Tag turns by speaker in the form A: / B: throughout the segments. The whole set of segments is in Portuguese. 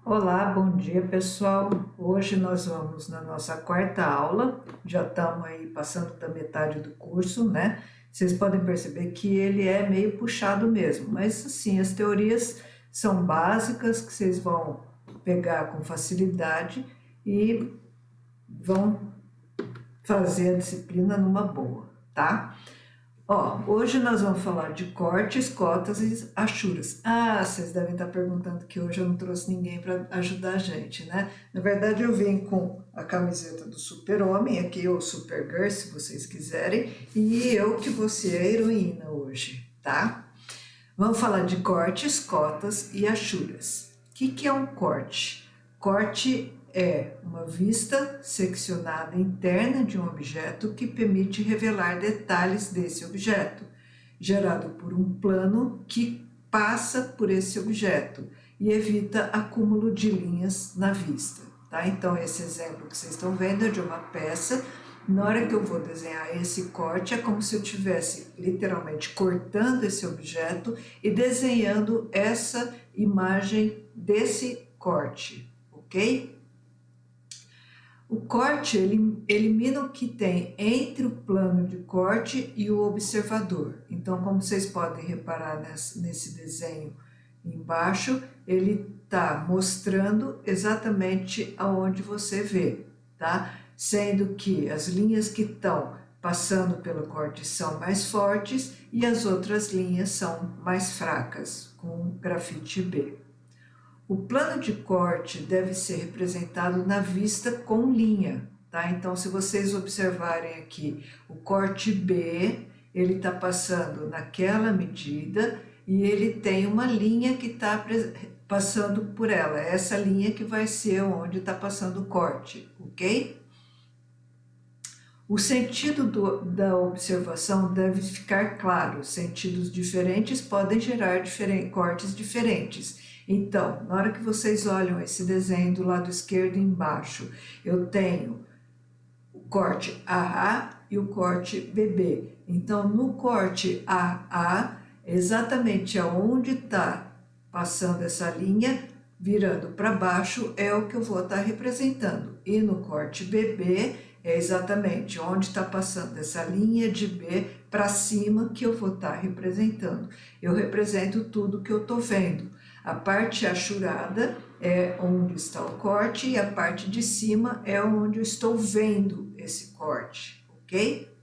A: Olá, bom dia pessoal. Hoje nós vamos na nossa quarta aula, já estamos aí passando da metade do curso, né? Vocês podem perceber que ele é meio puxado mesmo, mas assim, as teorias são básicas que vocês vão pegar com facilidade e vão fazer a disciplina numa boa, tá? Ó, hoje nós vamos falar de cortes, cotas e achuras. Ah, vocês devem estar perguntando que hoje eu não trouxe ninguém para ajudar a gente, né? Na verdade, eu vim com a camiseta do Super-Homem, aqui ou Supergirl, se vocês quiserem, e eu que vou ser a heroína hoje, tá? Vamos falar de cortes, cotas e achuras. O que é um corte? Corte é uma vista seccionada interna de um objeto que permite revelar detalhes desse objeto, gerado por um plano que passa por esse objeto e evita acúmulo de linhas na vista. Tá? Então, esse exemplo que vocês estão vendo é de uma peça. Na hora que eu vou desenhar esse corte, é como se eu estivesse literalmente cortando esse objeto e desenhando essa imagem desse corte, ok? O corte ele elimina o que tem entre o plano de corte e o observador. Então, como vocês podem reparar nesse desenho embaixo, ele está mostrando exatamente aonde você vê, tá? Sendo que as linhas que estão passando pelo corte são mais fortes e as outras linhas são mais fracas, com grafite B. O plano de corte deve ser representado na vista com linha, tá? Então, se vocês observarem aqui, o corte B, ele está passando naquela medida e ele tem uma linha que está passando por ela. Essa linha que vai ser onde está passando o corte, ok? O sentido da observação deve ficar claro. Sentidos diferentes podem gerar cortes diferentes. Então, na hora que vocês olham esse desenho do lado esquerdo embaixo, eu tenho o corte AA e o corte BB. Então, no corte AA, exatamente aonde está passando essa linha, virando para baixo, é o que eu vou estar representando. E no corte BB, é exatamente onde está passando essa linha de B para cima que eu vou estar representando. Eu represento tudo que eu estou vendo. A parte achurada é onde está o corte e a parte de cima é onde eu estou vendo esse corte, ok?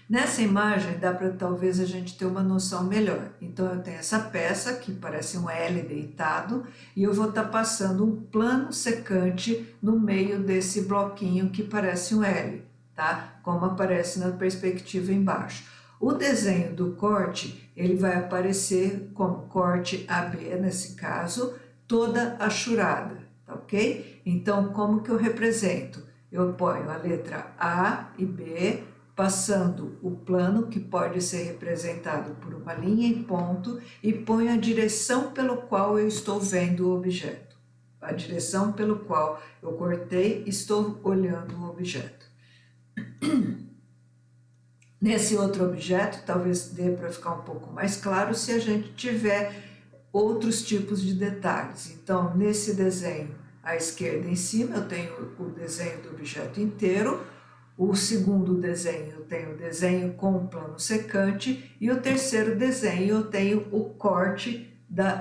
A: Nessa imagem dá para talvez a gente ter uma noção melhor. Então eu tenho essa peça que parece um L deitado e eu vou estar passando um plano secante no meio desse bloquinho que parece um L, tá? Como aparece na perspectiva embaixo. O desenho do corte, ele vai aparecer como corte AB, nesse caso, toda achurada, tá ok? Então, como que eu represento? Eu ponho a letra A e B, passando o plano, que pode ser representado por uma linha em ponto, e ponho a direção pelo qual eu estou vendo o objeto. A direção pelo qual eu cortei, estou olhando o objeto. Nesse outro objeto, talvez dê para ficar um pouco mais claro se a gente tiver outros tipos de detalhes. Então, nesse desenho à esquerda em cima, eu tenho o desenho do objeto inteiro. O segundo desenho, eu tenho o desenho com o plano secante. E o terceiro desenho, eu tenho o corte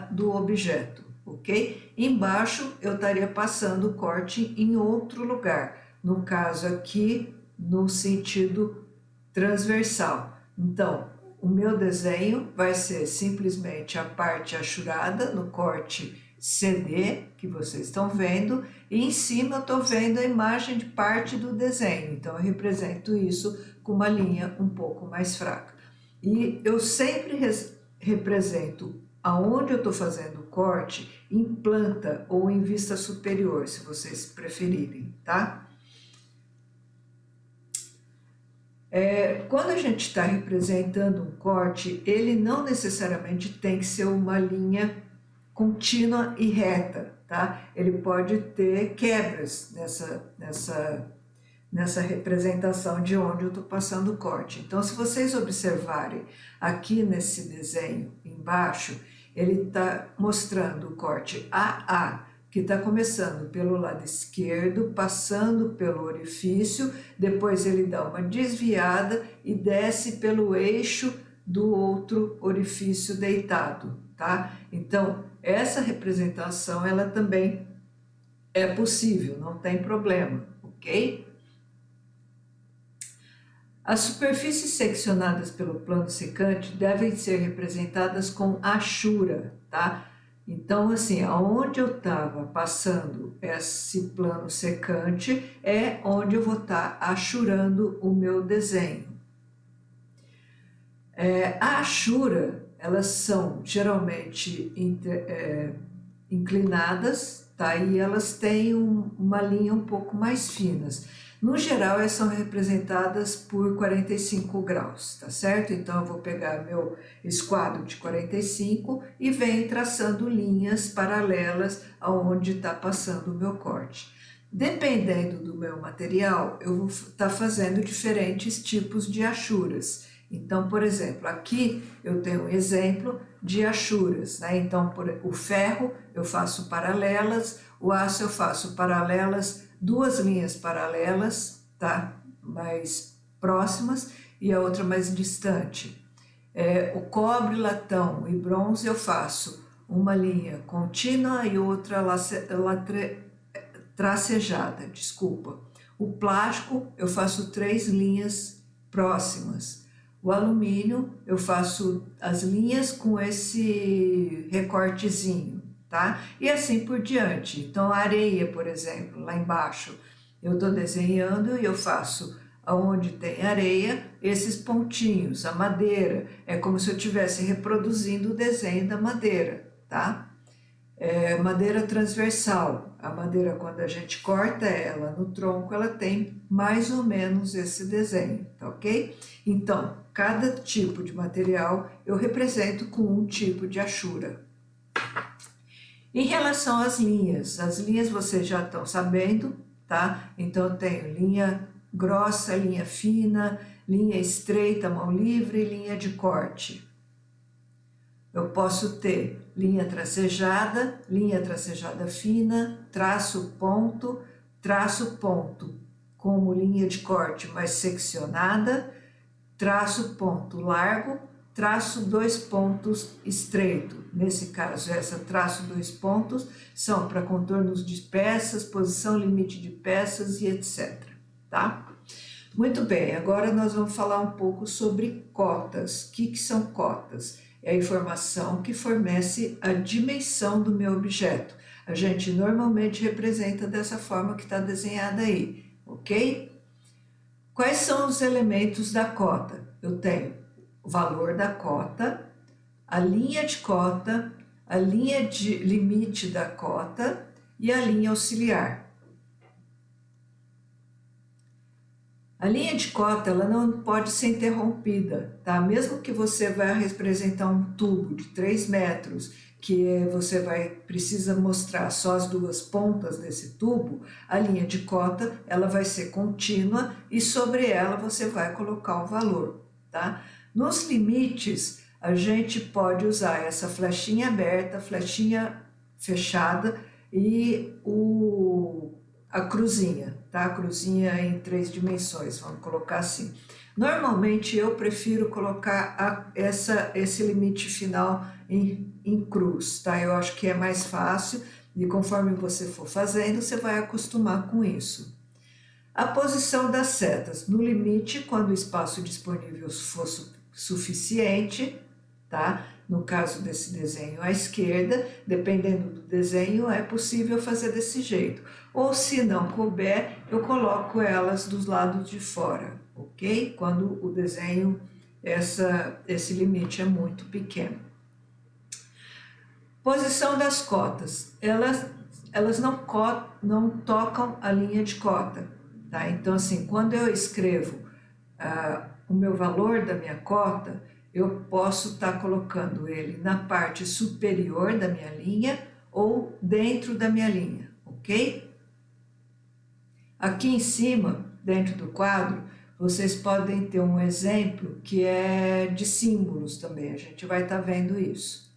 A: do objeto, ok? Embaixo, eu estaria passando o corte em outro lugar. No caso aqui, no sentido transversal. Então, o meu desenho vai ser simplesmente a parte achurada no corte CD, que vocês estão vendo, e em cima eu estou vendo a imagem de parte do desenho. Então, eu represento isso com uma linha um pouco mais fraca. E eu sempre represento aonde eu estou fazendo o corte em planta ou em vista superior, se vocês preferirem, tá? Quando a gente está representando um corte, ele não necessariamente tem que ser uma linha contínua e reta, tá? Ele pode ter quebras nessa representação de onde eu estou passando o corte. Então, se vocês observarem aqui nesse desenho embaixo, ele está mostrando o corte AA, que está começando pelo lado esquerdo, passando pelo orifício, depois ele dá uma desviada e desce pelo eixo do outro orifício deitado, tá? Então, essa representação, ela também é possível, não tem problema, ok? As superfícies seccionadas pelo plano secante devem ser representadas com achura, tá? Então, assim, aonde eu estava passando esse plano secante é onde eu vou estar achurando o meu desenho. A achura, elas são geralmente inclinadas, tá? E elas têm uma linha um pouco mais finas. No geral, elas são representadas por 45 graus, tá certo? Então, eu vou pegar meu esquadro de 45 e venho traçando linhas paralelas aonde está passando o meu corte. Dependendo do meu material, eu vou estar fazendo diferentes tipos de achuras. Então, por exemplo, aqui eu tenho um exemplo de achuras, né? Então, o ferro eu faço paralelas, o aço eu faço paralelas, duas linhas paralelas, tá? Mais próximas e a outra mais distante. O cobre, latão e bronze eu faço uma linha contínua e outra tracejada, desculpa. O plástico eu faço 3 linhas próximas. O alumínio eu faço as linhas com esse recortezinho, tá? E assim por diante. Então a areia, por exemplo, lá embaixo, eu estou desenhando e eu faço aonde tem areia, esses pontinhos. A madeira é como se eu estivesse reproduzindo o desenho da madeira, tá? Madeira transversal. A madeira, quando a gente corta ela no tronco, ela tem mais ou menos esse desenho, tá ok? Então, cada tipo de material eu represento com um tipo de achura. Em relação às linhas vocês já estão sabendo, tá? Então, eu tenho linha grossa, linha fina, linha estreita, mão livre e linha de corte. Eu posso ter linha tracejada fina, traço ponto, como linha de corte mais seccionada, traço ponto largo, traço 2 pontos estreito. Nesse caso, essa traço 2 pontos são para contornos de peças, posição limite de peças e etc. Tá? Muito bem, agora nós vamos falar um pouco sobre cotas. O que são cotas? É a informação que fornece a dimensão do meu objeto. A gente normalmente representa dessa forma que está desenhada aí, ok? Quais são os elementos da cota? Eu tenho o valor da cota, a linha de cota, a linha de limite da cota e a linha auxiliar. A linha de cota, ela não pode ser interrompida, tá? Mesmo que você vai representar um tubo de 3 metros, que você precisa mostrar só as 2 pontas desse tubo, a linha de cota, ela vai ser contínua e sobre ela você vai colocar o valor, tá? Nos limites, a gente pode usar essa flechinha aberta, flechinha fechada e a cruzinha, tá? A cruzinha em 3 dimensões, vamos colocar assim. Normalmente eu prefiro colocar esse limite final em cruz, tá? Eu acho que é mais fácil e conforme você for fazendo, você vai acostumar com isso. A posição das setas, no limite, quando o espaço disponível for suficiente, tá? No caso desse desenho à esquerda, dependendo do desenho, é possível fazer desse jeito. Ou se não couber, eu coloco elas dos lados de fora, ok? Quando o desenho, esse limite é muito pequeno. Posição das cotas. Elas não tocam a linha de cota, tá? Então, assim, quando eu escrevo o meu valor da minha cota, eu posso estar colocando ele na parte superior da minha linha ou dentro da minha linha, ok? Aqui em cima, dentro do quadro, vocês podem ter um exemplo que é de símbolos também, a gente vai estar vendo isso.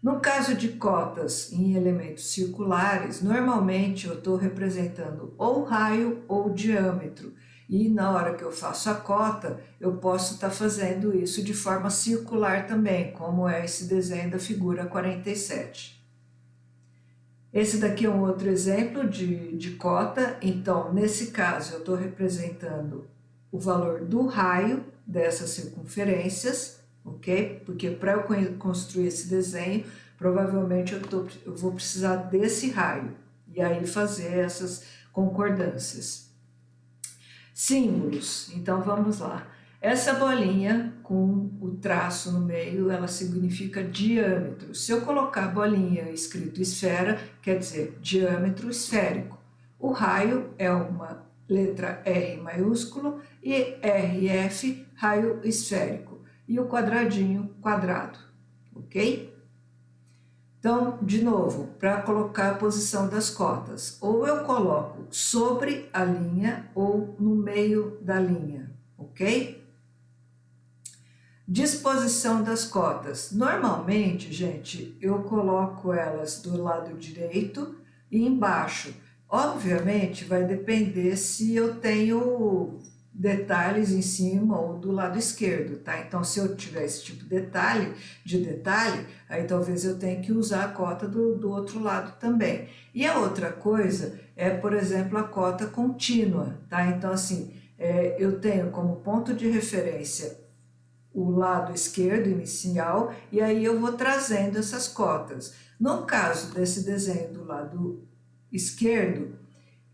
A: No caso de cotas em elementos circulares, normalmente eu estou representando ou raio ou diâmetro. E na hora que eu faço a cota, eu posso estar fazendo isso de forma circular também, como é esse desenho da figura 47. Esse daqui é um outro exemplo de cota. Então, nesse caso, eu estou representando o valor do raio dessas circunferências, ok? Porque para eu construir esse desenho, provavelmente eu vou precisar desse raio e aí fazer essas concordâncias. Símbolos, então vamos lá. Essa bolinha com o traço no meio, ela significa diâmetro. Se eu colocar a bolinha escrito esfera, quer dizer diâmetro esférico. O raio é uma letra R maiúsculo e RF, raio esférico. E o quadradinho, quadrado, ok? Então, de novo, para colocar a posição das cotas, ou eu coloco sobre a linha ou no meio da linha, ok? Disposição das cotas. Normalmente, gente, eu coloco elas do lado direito e embaixo. Obviamente, vai depender se eu tenho detalhes em cima ou do lado esquerdo, tá? Então, se eu tiver esse tipo de detalhe, aí talvez eu tenha que usar a cota do outro lado também. E a outra coisa é, por exemplo, a cota contínua, tá? Então, assim, eu tenho como ponto de referência o lado esquerdo inicial e aí eu vou trazendo essas cotas. No caso desse desenho do lado esquerdo,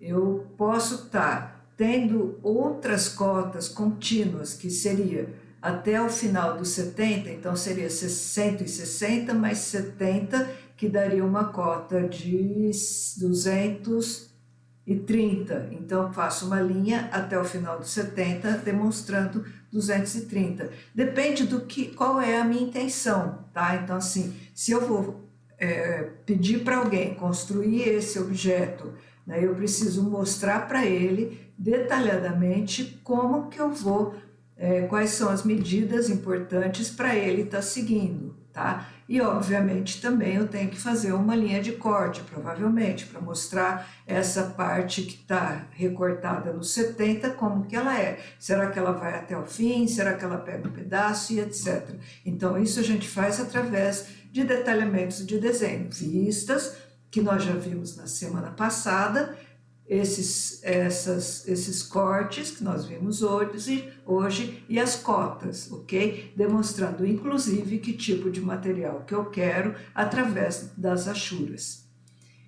A: eu posso estar tendo outras cotas contínuas, que seria até o final dos 70, então seria 160 mais 70, que daria uma cota de 230. Então, eu faço uma linha até o final dos 70, demonstrando 230. Depende qual é a minha intenção, tá? Então, assim, se eu vou pedir para alguém construir esse objeto, né, eu preciso mostrar para ele detalhadamente como que eu vou, quais são as medidas importantes para ele estar seguindo, tá? E obviamente também eu tenho que fazer uma linha de corte, provavelmente, para mostrar essa parte que está recortada no 70, como que ela é. Será que ela vai até o fim? Será que ela pega um pedaço e etc. Então isso a gente faz através de detalhamentos de desenho, vistas, que nós já vimos na semana passada, esses cortes que nós vimos hoje e as cotas, ok? Demonstrando inclusive que tipo de material que eu quero através das achuras.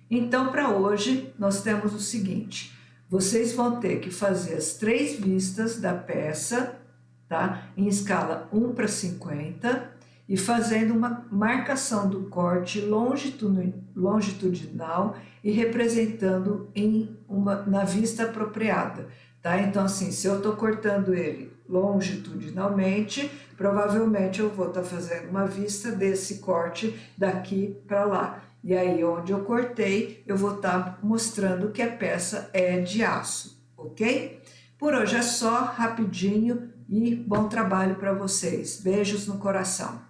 A: Então, para hoje, nós temos o seguinte: vocês vão ter que fazer as 3 vistas da peça, tá? Em escala 1:50 e fazendo uma marcação do corte longitudinal e representando na vista apropriada, tá? Então, assim, se eu estou cortando ele longitudinalmente, provavelmente eu vou estar fazendo uma vista desse corte daqui para lá. E aí, onde eu cortei, eu vou estar mostrando que a peça é de aço, ok? Por hoje é só, rapidinho, e bom trabalho para vocês. Beijos no coração.